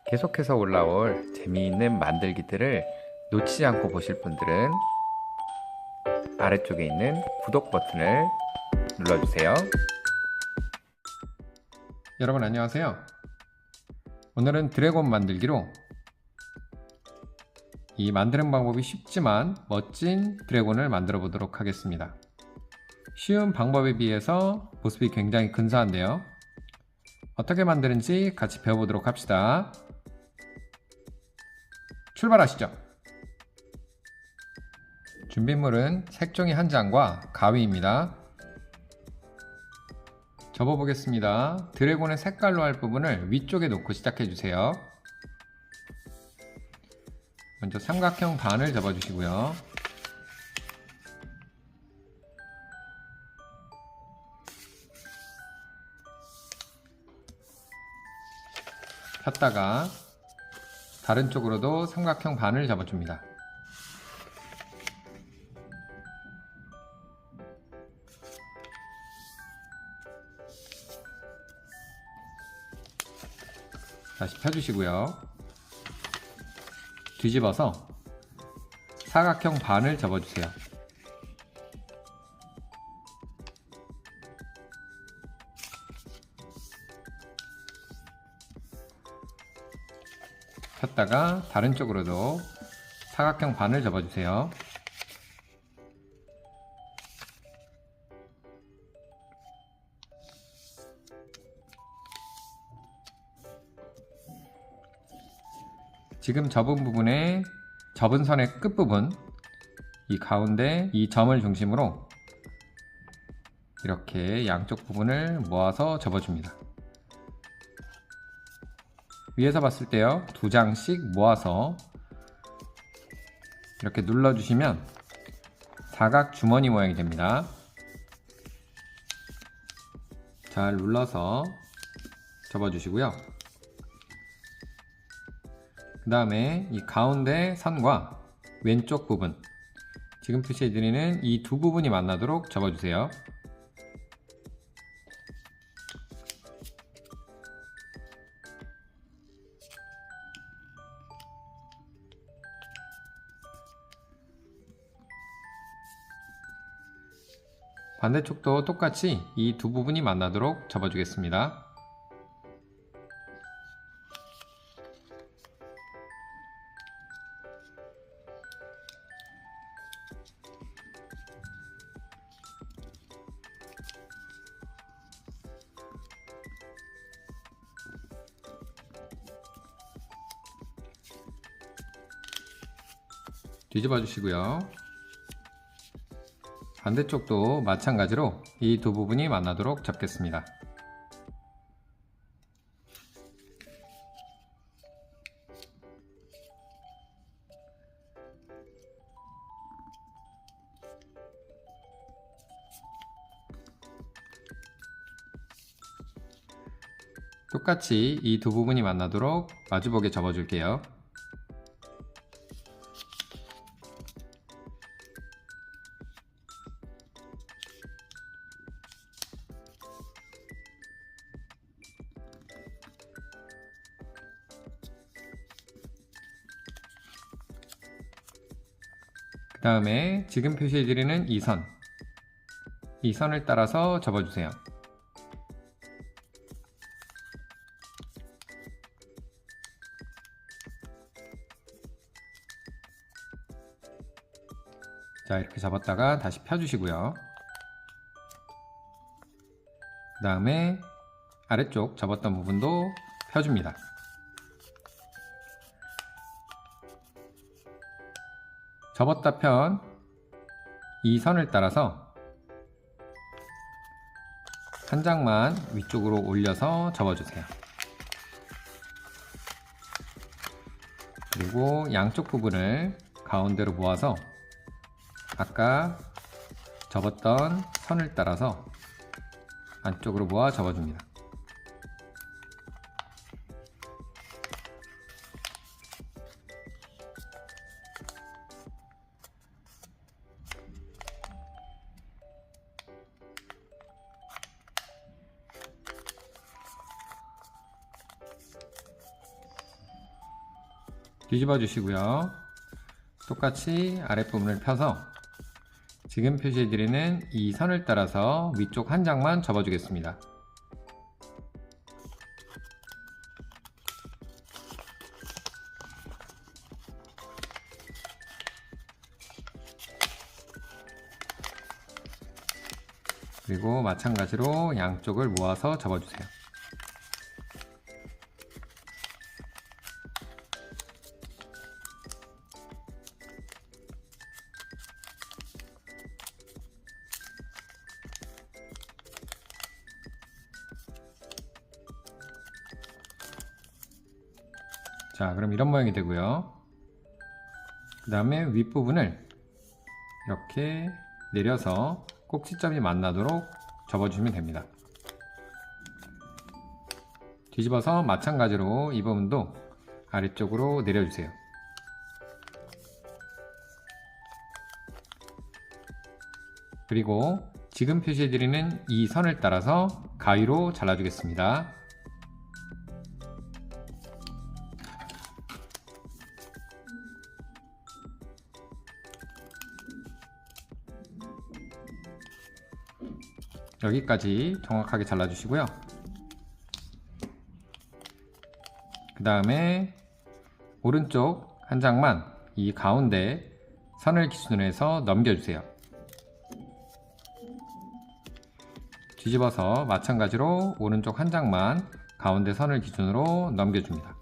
계속해서 올라올 재미있는 만들기들을 놓치지 않고 보실 분들은 아래쪽에 있는 구독 버튼을 눌러주세요. 여러분 안녕하세요. 오늘은 드래곤 만들기로 이 만드는 방법이 쉽지만 멋진 드래곤을 만들어 보도록 하겠습니다. 쉬운 방법에 비해서 모습이 굉장히 근사한데요. 어떻게 만드는지 같이 배워보도록 합시다. 출발하시죠. 준비물은 색종이 한 장과 가위입니다. 접어보겠습니다. 드래곤의 색깔로 할 부분을 위쪽에 놓고 시작해주세요. 먼저 삼각형 반을 접어주시고요. 폈다가 다른 쪽으로도 삼각형 반을 접어줍니다. 다시 펴주시고요. 뒤집어서 사각형 반을 접어주세요. 폈다가 다른 쪽으로도 사각형 반을 접어주세요. 지금 접은 부분에 접은 선의 끝부분, 이 가운데 이 점을 중심으로 이렇게 양쪽 부분을 모아서 접어줍니다. 위에서 봤을 때요, 두 장씩 모아서 이렇게 눌러주시면 사각 주머니 모양이 됩니다. 잘 눌러서 접어주시고요. 그 다음에 이 가운데 선과 왼쪽 부분, 지금 표시해드리는 이 두 부분이 만나도록 접어주세요. 반대쪽도 똑같이 이 두 부분이 만나도록 접어주겠습니다. 뒤집어 주시고요. 반대쪽도 마찬가지로 이 두 부분이 만나도록 접겠습니다. 똑같이 이 두 부분이 만나도록 마주보게 접어줄게요. 그 다음에 지금 표시해드리는 이 선을 따라서 접어주세요. 자, 이렇게 접었다가 다시 펴주시고요. 그 다음에 아래쪽 접었던 부분도 펴줍니다. 접었다 편 이 선을 따라서 한 장만 위쪽으로 올려서 접어주세요. 그리고 양쪽 부분을 가운데로 모아서 아까 접었던 선을 따라서 안쪽으로 모아 접어줍니다. 뒤집어 주시고요. 똑같이 아랫부분을 펴서 지금 표시해드리는 이 선을 따라서 위쪽 한 장만 접어주겠습니다. 그리고 마찬가지로 양쪽을 모아서 접어주세요. 자, 그럼 이런 모양이 되고요. 그 다음에 윗부분을 이렇게 내려서 꼭지점이 만나도록 접어주시면 됩니다. 뒤집어서 마찬가지로 이 부분도 아래쪽으로 내려주세요. 그리고 지금 표시해드리는 이 선을 따라서 가위로 잘라주겠습니다. 여기까지 정확하게 잘라주시고요. 그 다음에 오른쪽 한 장만 이 가운데 선을 기준으로 해서 넘겨주세요. 뒤집어서 마찬가지로 오른쪽 한 장만 가운데 선을 기준으로 넘겨줍니다.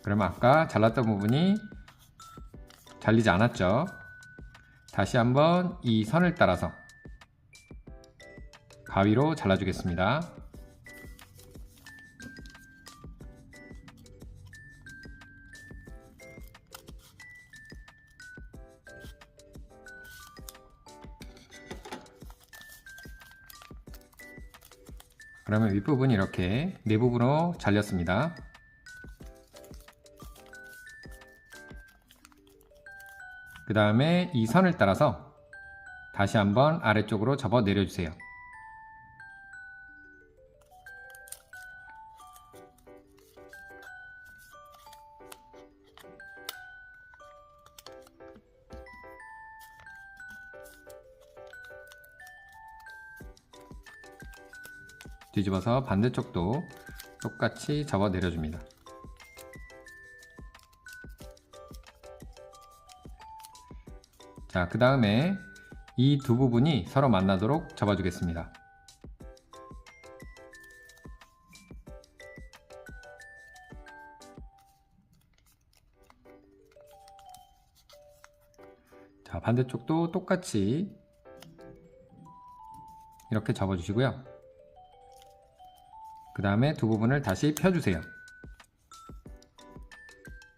그러면 아까 잘랐던 부분이 잘리지 않았죠? 다시 한번 이 선을 따라서 가위로 잘라주겠습니다. 그러면 윗부분이 이렇게 내부분으로 잘렸습니다. 그 다음에 이 선을 따라서 다시 한번 아래쪽으로 접어 내려주세요. 뒤집어서 반대쪽도 똑같이 접어 내려줍니다. 자, 그 다음에 이 두 부분이 서로 만나도록 접어주겠습니다. 자, 반대쪽도 똑같이 이렇게 접어주시고요. 그 다음에 두 부분을 다시 펴주세요.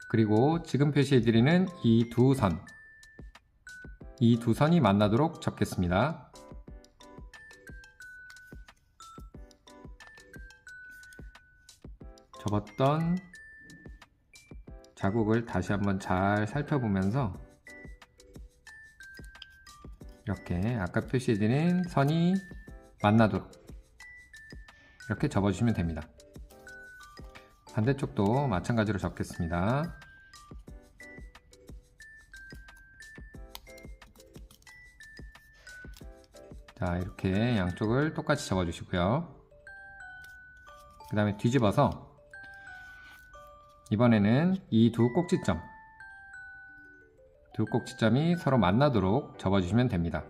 그리고 지금 표시해드리는 이 두 선, 이 두 선이 만나도록 접겠습니다. 접었던 자국을 다시 한번 잘 살펴보면서 이렇게 아까 표시해드린 선이 만나도록 이렇게 접어주시면 됩니다. 반대쪽도 마찬가지로 접겠습니다. 자, 이렇게 양쪽을 똑같이 접어주시고요. 그 다음에 뒤집어서 이번에는 이 두 꼭지점이 서로 만나도록 접어주시면 됩니다.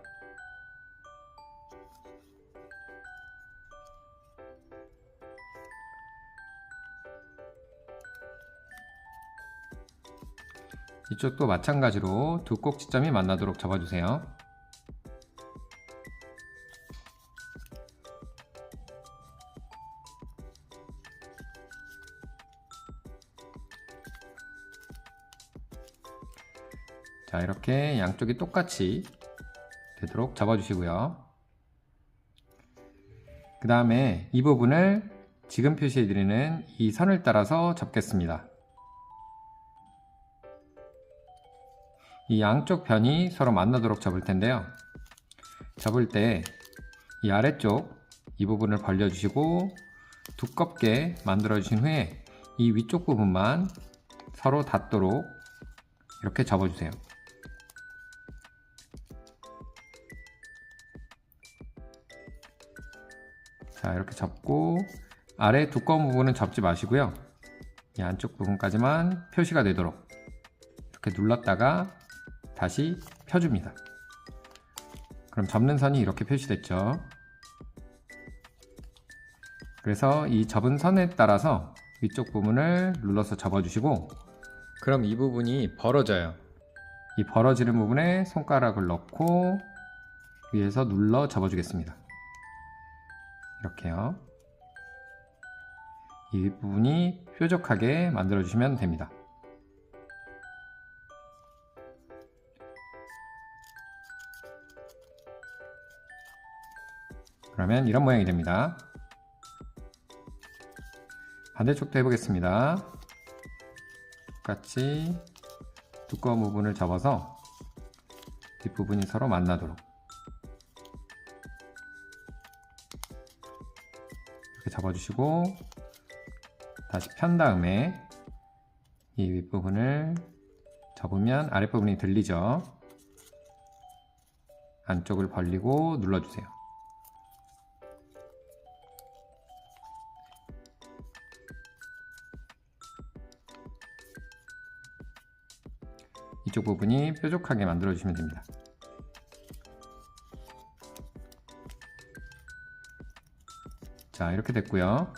이쪽도 마찬가지로 두 꼭지점이 만나도록 접어주세요. 자, 이렇게 양쪽이 똑같이 되도록 접어주시고요. 그 다음에 이 부분을 지금 표시해드리는 이 선을 따라서 접겠습니다. 이 양쪽 편이 서로 만나도록 접을 텐데요. 접을 때 이 아래쪽 이 부분을 벌려주시고 두껍게 만들어 주신 후에 이 위쪽 부분만 서로 닿도록 이렇게 접어주세요. 자, 이렇게 접고 아래 두꺼운 부분은 접지 마시고요. 이 안쪽 부분까지만 표시가 되도록 이렇게 눌렀다가 다시 펴줍니다. 그럼 접는 선이 이렇게 표시됐죠. 그래서 이 접은 선에 따라서 위쪽 부분을 눌러서 접어주시고, 그럼 이 부분이 벌어져요. 이 벌어지는 부분에 손가락을 넣고 위에서 눌러 접어주겠습니다. 이렇게요. 이 윗부분이 뾰족하게 만들어주시면 됩니다. 그러면 이런 모양이 됩니다. 반대쪽도 해보겠습니다. 똑같이 두꺼운 부분을 접어서 뒷부분이 서로 만나도록 이렇게 접어주시고, 다시 편 다음에 이 윗부분을 접으면 아랫부분이 들리죠. 안쪽을 벌리고 눌러주세요. 이쪽 부분이 뾰족하게 만들어 주시면 됩니다. 자, 이렇게 됐고요.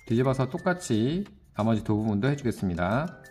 뒤집어서 똑같이 나머지 두 부분도 해주겠습니다.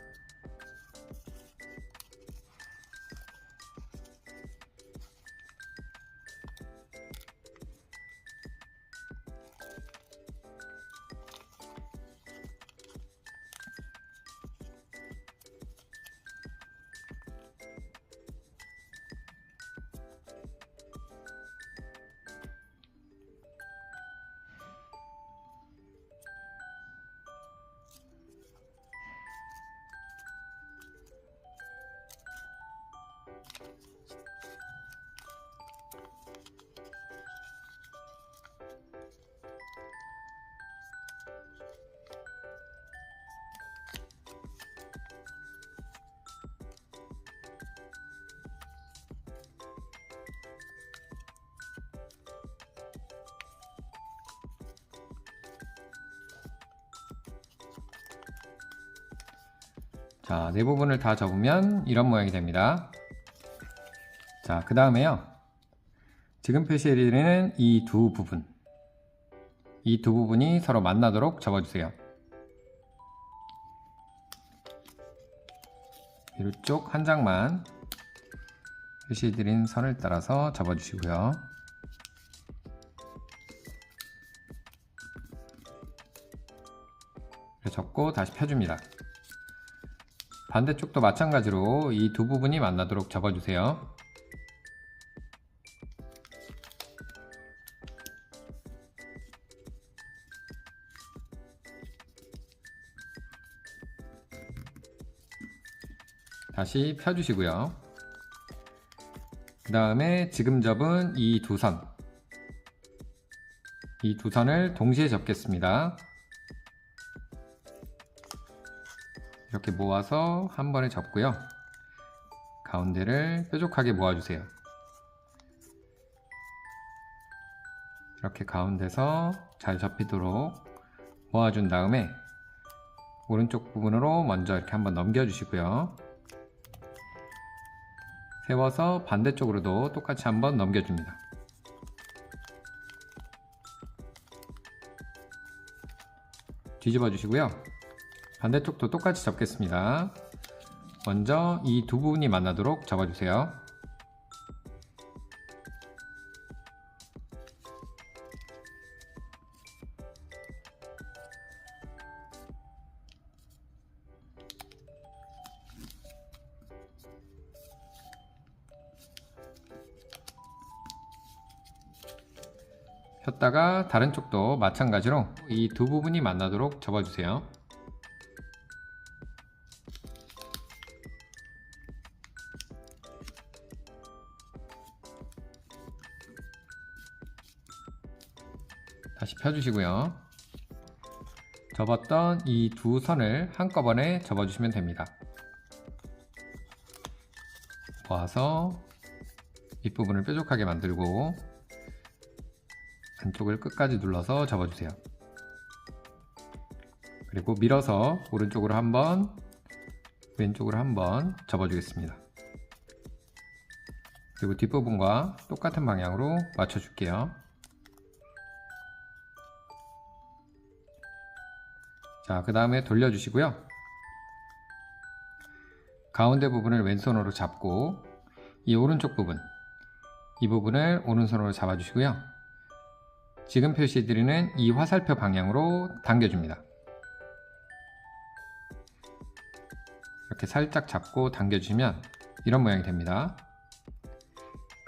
자, 네 부분을 다 접으면 이런 모양이 됩니다. 자, 그 다음에요. 지금 표시해드리는 이 두 부분이 서로 만나도록 접어주세요. 이쪽 한 장만 표시해드린 선을 따라서 접어주시고요. 이렇게 접고 다시 펴줍니다. 반대쪽도 마찬가지로 이 두 부분이 만나도록 접어주세요. 다시 펴주시고요. 그 다음에 지금 접은 이 두 선을 동시에 접겠습니다. 이렇게 모아서 한 번에 접고요. 가운데를 뾰족하게 모아주세요. 이렇게 가운데서 잘 접히도록 모아준 다음에 오른쪽 부분으로 먼저 이렇게 한번 넘겨주시고요. 세워서 반대쪽으로도 똑같이 한번 넘겨줍니다. 뒤집어 주시고요. 반대쪽도 똑같이 접겠습니다. 먼저 이 두 부분이 만나도록 접어주세요. 폈다가 다른 쪽도 마찬가지로 이 두 부분이 만나도록 접어주세요. 다시 펴주시고요. 접었던 이 두 선을 한꺼번에 접어주시면 됩니다. 모아서 윗부분을 뾰족하게 만들고 안쪽을 끝까지 눌러서 접어주세요. 그리고 밀어서 오른쪽으로 한번, 왼쪽으로 한번 접어주겠습니다. 그리고 뒷부분과 똑같은 방향으로 맞춰줄게요. 자, 그 다음에 돌려주시고요. 가운데 부분을 왼손으로 잡고 이 오른쪽 부분, 이 부분을 오른손으로 잡아주시고요. 지금 표시해드리는 이 화살표 방향으로 당겨줍니다. 이렇게 살짝 잡고 당겨주시면 이런 모양이 됩니다.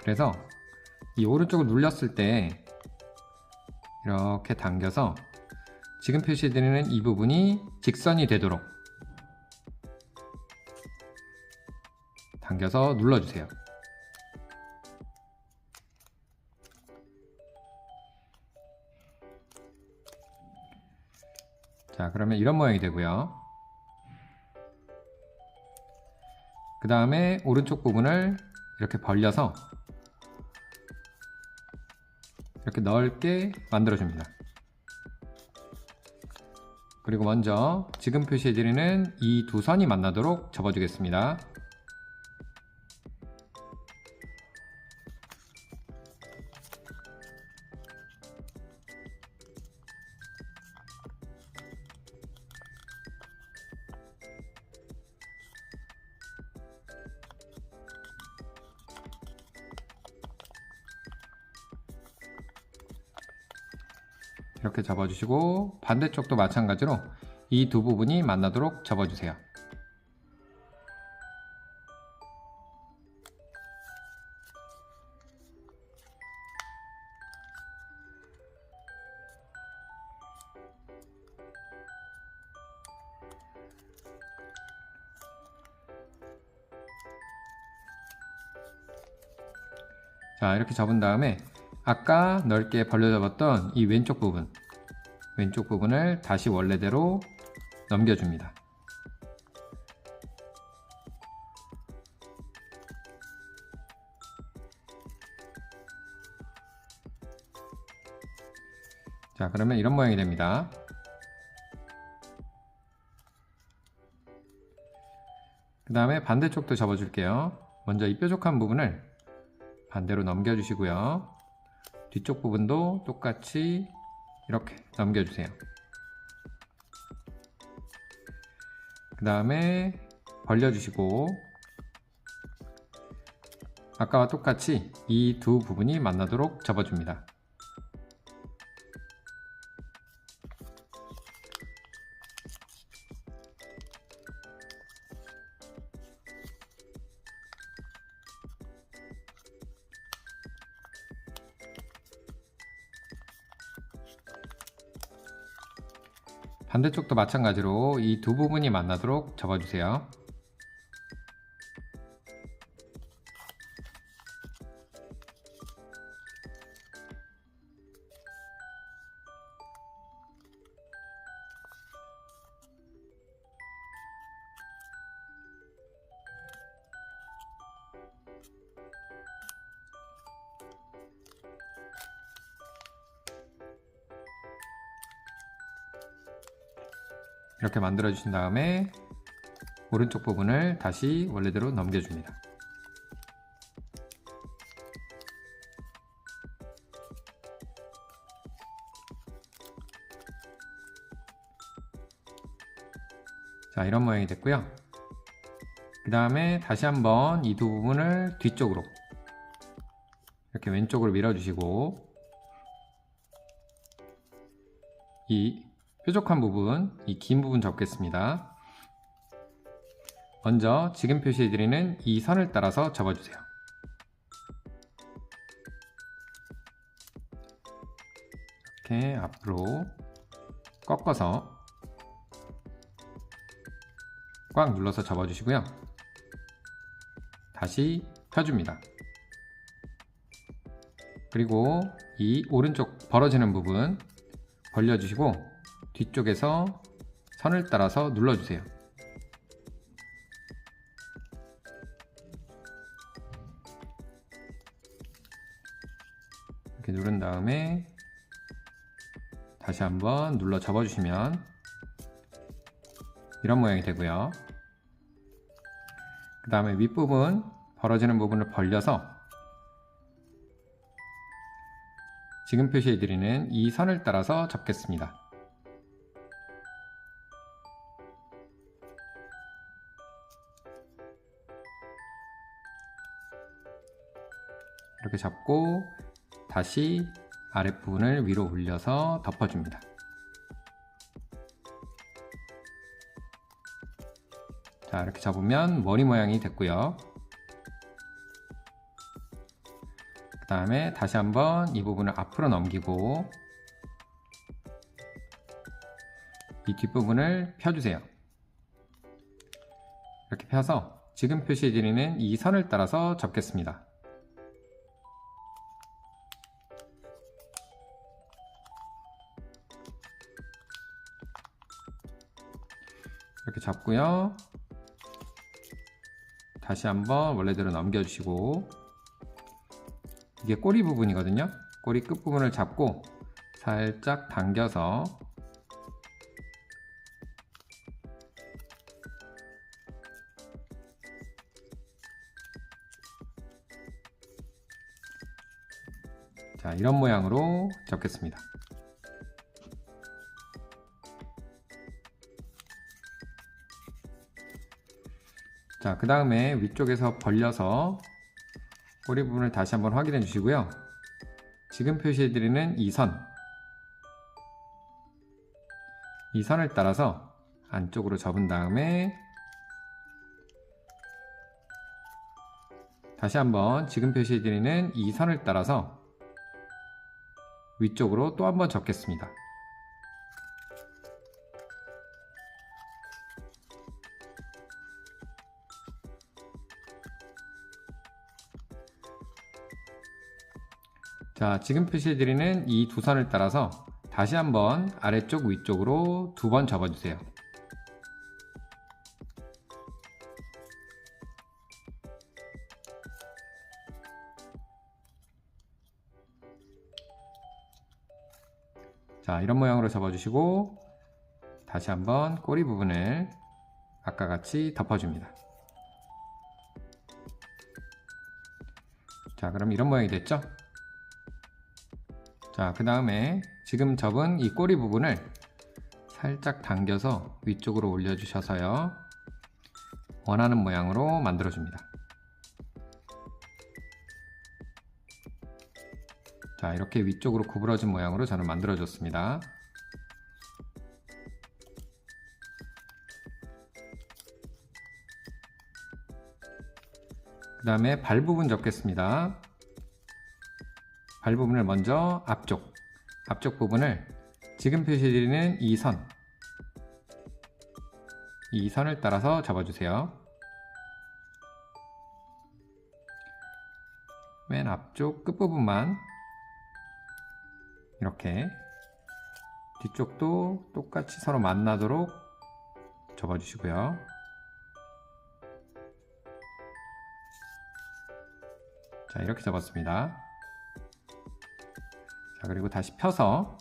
그래서 이 오른쪽을 눌렸을 때 이렇게 당겨서 지금 표시해드리는 이 부분이 직선이 되도록 당겨서 눌러주세요. 자, 그러면 이런 모양이 되고요. 그 다음에 오른쪽 부분을 이렇게 벌려서 이렇게 넓게 만들어줍니다. 그리고 먼저 지금 표시해드리는 이 두 선이 만나도록 접어주겠습니다. 이렇게 접어주시고 반대쪽도 마찬가지로 이 두 부분이 만나도록 접어주세요. 자, 이렇게 접은 다음에 아까 넓게 벌려 접었던 이 왼쪽 부분을 다시 원래대로 넘겨줍니다. 자, 그러면 이런 모양이 됩니다. 그 다음에 반대쪽도 접어줄게요. 먼저 이 뾰족한 부분을 반대로 넘겨주시고요. 뒤쪽 부분도 똑같이 이렇게 넘겨주세요. 그 다음에 벌려주시고 아까와 똑같이 이 두 부분이 만나도록 접어줍니다. 반대쪽도 마찬가지로 이 두 부분이 만나도록 접어주세요. 이렇게 만들어 주신 다음에 오른쪽 부분을 다시 원래대로 넘겨줍니다. 자, 이런 모양이 됐고요. 그 다음에 다시 한번 이 두 부분을 뒤쪽으로 이렇게 왼쪽으로 밀어주시고 이 뾰족한 부분, 이 긴 부분 접겠습니다. 먼저 지금 표시해드리는 이 선을 따라서 접어주세요. 이렇게 앞으로 꺾어서 꽉 눌러서 접어주시고요. 다시 펴줍니다. 그리고 이 오른쪽 벌어지는 부분, 벌려주시고 뒤쪽에서 선을 따라서 눌러주세요. 이렇게 누른 다음에 다시 한번 눌러 접어주시면 이런 모양이 되고요. 그 다음에 윗부분 벌어지는 부분을 벌려서 지금 표시해드리는 이 선을 따라서 접겠습니다. 이렇게 잡고 다시 아랫부분을 위로 올려서 덮어줍니다. 자, 이렇게 잡으면 머리 모양이 됐고요. 그 다음에 다시 한번 이 부분을 앞으로 넘기고 이 뒷부분을 펴주세요. 이렇게 펴서 지금 표시해드리는 이 선을 따라서 접겠습니다. 이렇게 잡고요. 다시 한번 원래대로 넘겨주시고 이게 꼬리 부분이거든요. 꼬리 끝부분을 잡고 살짝 당겨서 자, 이런 모양으로 접겠습니다. 자, 그 다음에 위쪽에서 벌려서 꼬리 부분을 다시 한번 확인해 주시고요. 지금 표시해드리는 이 선을 따라서 안쪽으로 접은 다음에 다시 한번 지금 표시해드리는 이 선을 따라서 위쪽으로 또 한번 접겠습니다. 자, 지금 표시해드리는 이 두 선을 따라서 다시 한번 아래쪽 위쪽으로 두 번 접어주세요. 자, 이런 모양으로 접어주시고 다시 한번 꼬리 부분을 아까 같이 덮어줍니다. 자, 그럼 이런 모양이 됐죠? 자, 그 다음에 지금 접은 이 꼬리 부분을 살짝 당겨서 위쪽으로 올려주셔서요. 원하는 모양으로 만들어줍니다. 자, 이렇게 위쪽으로 구부러진 모양으로 저는 만들어줬습니다. 그 다음에 발 부분 접겠습니다. 발 부분을 먼저 앞쪽 부분을 지금 표시해드리는 이 선을 따라서 접어주세요. 맨 앞쪽 끝부분만 이렇게 뒤쪽도 똑같이 서로 만나도록 접어주시고요. 자, 이렇게 접었습니다. 자, 그리고 다시 펴서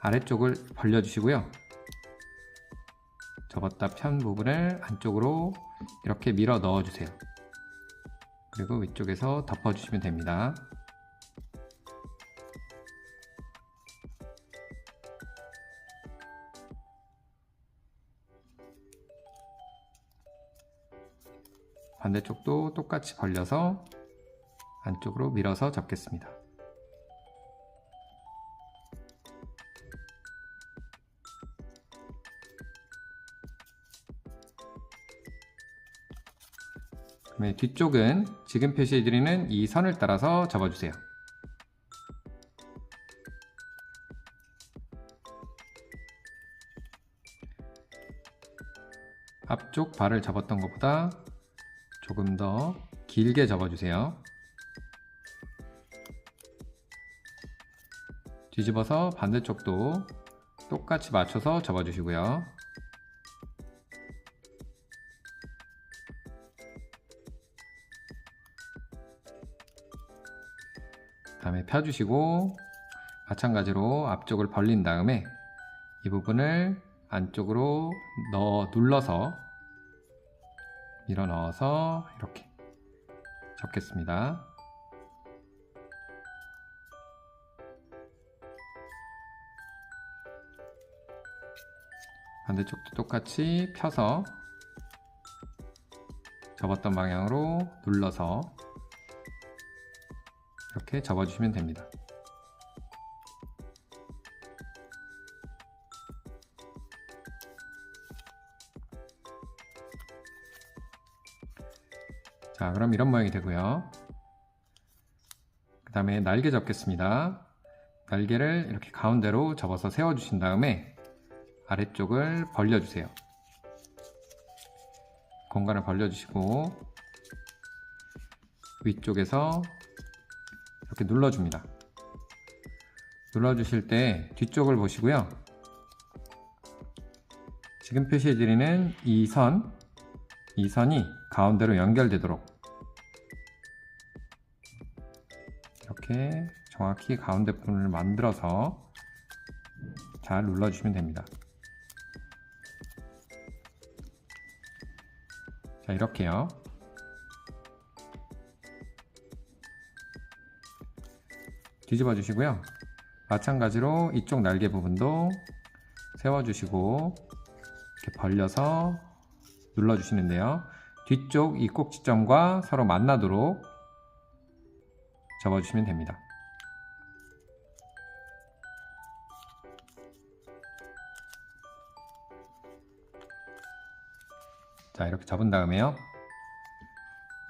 아래쪽을 벌려주시고요. 접었다 편 부분을 안쪽으로 이렇게 밀어 넣어주세요. 그리고 위쪽에서 덮어주시면 됩니다. 반대쪽도 똑같이 벌려서 안쪽으로 밀어서 접겠습니다. 그다음에 뒤쪽은 지금 표시해드리는 이 선을 따라서 접어주세요. 앞쪽 발을 접었던 것보다 조금 더 길게 접어주세요. 뒤집어서 반대쪽도 똑같이 맞춰서 접어주시고요. 다음에 펴주시고 마찬가지로 앞쪽을 벌린 다음에 이 부분을 안쪽으로 눌러서 밀어 넣어서 이렇게 접겠습니다. 반대쪽도 똑같이 펴서 접었던 방향으로 눌러서 이렇게 접어주시면 됩니다. 자, 그럼 이런 모양이 되고요. 그 다음에 날개 접겠습니다. 날개를 이렇게 가운데로 접어서 세워주신 다음에 아래쪽을 벌려주세요. 공간을 벌려주시고 위쪽에서 이렇게 눌러줍니다. 눌러주실 때 뒤쪽을 보시고요. 지금 표시해드리는 이 선이 가운데로 연결되도록 이렇게 정확히 가운데 부분을 만들어서 잘 눌러주시면 됩니다. 자, 이렇게요. 뒤집어 주시고요. 마찬가지로 이쪽 날개 부분도 세워주시고 이렇게 벌려서 눌러주시는데요. 뒤쪽 이 꼭지점과 서로 만나도록 접어주시면 됩니다. 자, 이렇게 접은 다음에요.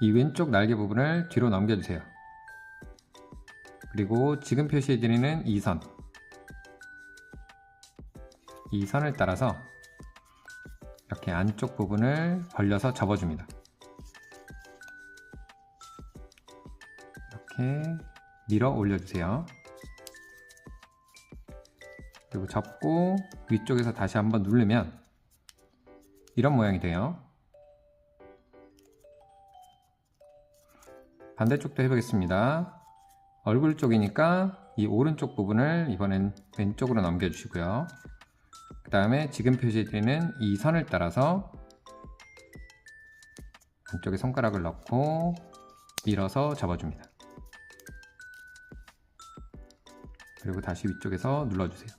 이 왼쪽 날개 부분을 뒤로 넘겨주세요. 그리고 지금 표시해드리는 이 선을 따라서 이렇게 안쪽 부분을 벌려서 접어줍니다. 이렇게 밀어 올려주세요. 그리고 접고 위쪽에서 다시 한번 누르면 이런 모양이 돼요. 반대쪽도 해보겠습니다. 얼굴 쪽이니까 이 오른쪽 부분을 이번엔 왼쪽으로 넘겨주시고요. 그 다음에 지금 표시해드리는 이 선을 따라서 안쪽에 손가락을 넣고 밀어서 접어줍니다. 그리고 다시 위쪽에서 눌러주세요.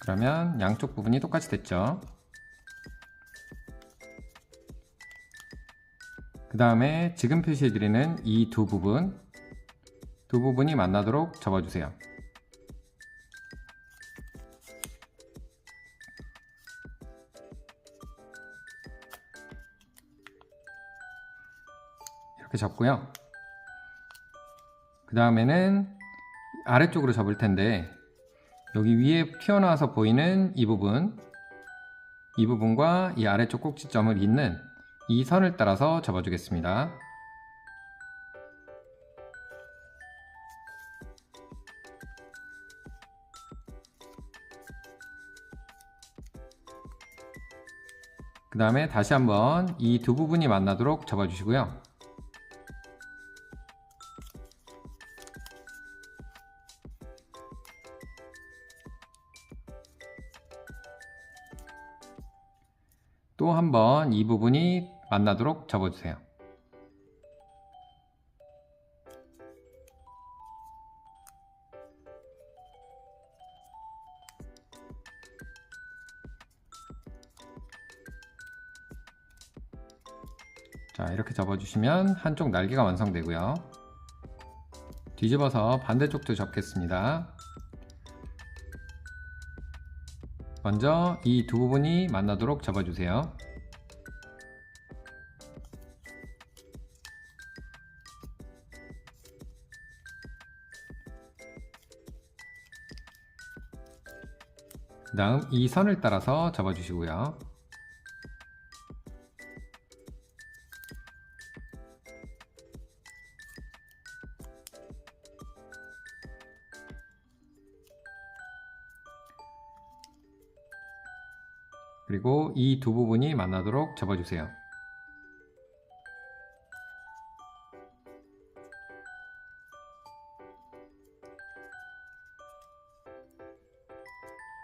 그러면 양쪽 부분이 똑같이 됐죠. 그 다음에 지금 표시해드리는 이 두 부분이 만나도록 접어주세요. 이렇게 접고요. 그 다음에는 아래쪽으로 접을 텐데 여기 위에 튀어나와서 보이는 이 부분과 이 아래쪽 꼭지점을 잇는 이 선을 따라서 접어주겠습니다. 그 다음에 다시 한번 이 두 부분이 만나도록 접어주시고요. 또 한번 이 부분이 만나도록 접어주세요. 자, 이렇게 접어주시면 한쪽 날개가 완성되고요. 뒤집어서 반대쪽도 접겠습니다. 먼저 이 두 부분이 만나도록 접어주세요. 그 다음 이 선을 따라서 접어주시고요. 그리고 이 두 부분이 만나도록 접어주세요.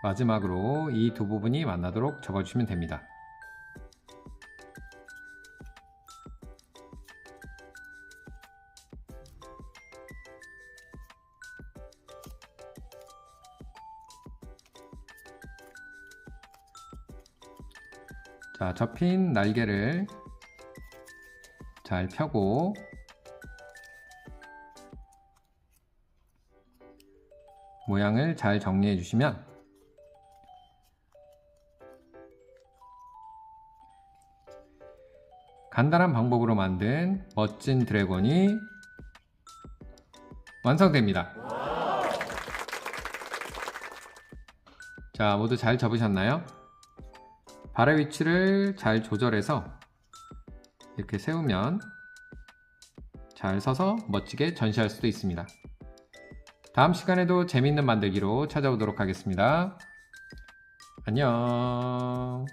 마지막으로 이 두 부분이 만나도록 접어주시면 됩니다. 자, 접힌 날개를 잘 펴고 모양을 잘 정리해 주시면 간단한 방법으로 만든 멋진 드래곤이 완성됩니다. 자, 모두 잘 접으셨나요? 발의 위치를 잘 조절해서 이렇게 세우면 잘 서서 멋지게 전시할 수도 있습니다. 다음 시간에도 재미있는 만들기로 찾아오도록 하겠습니다. 안녕.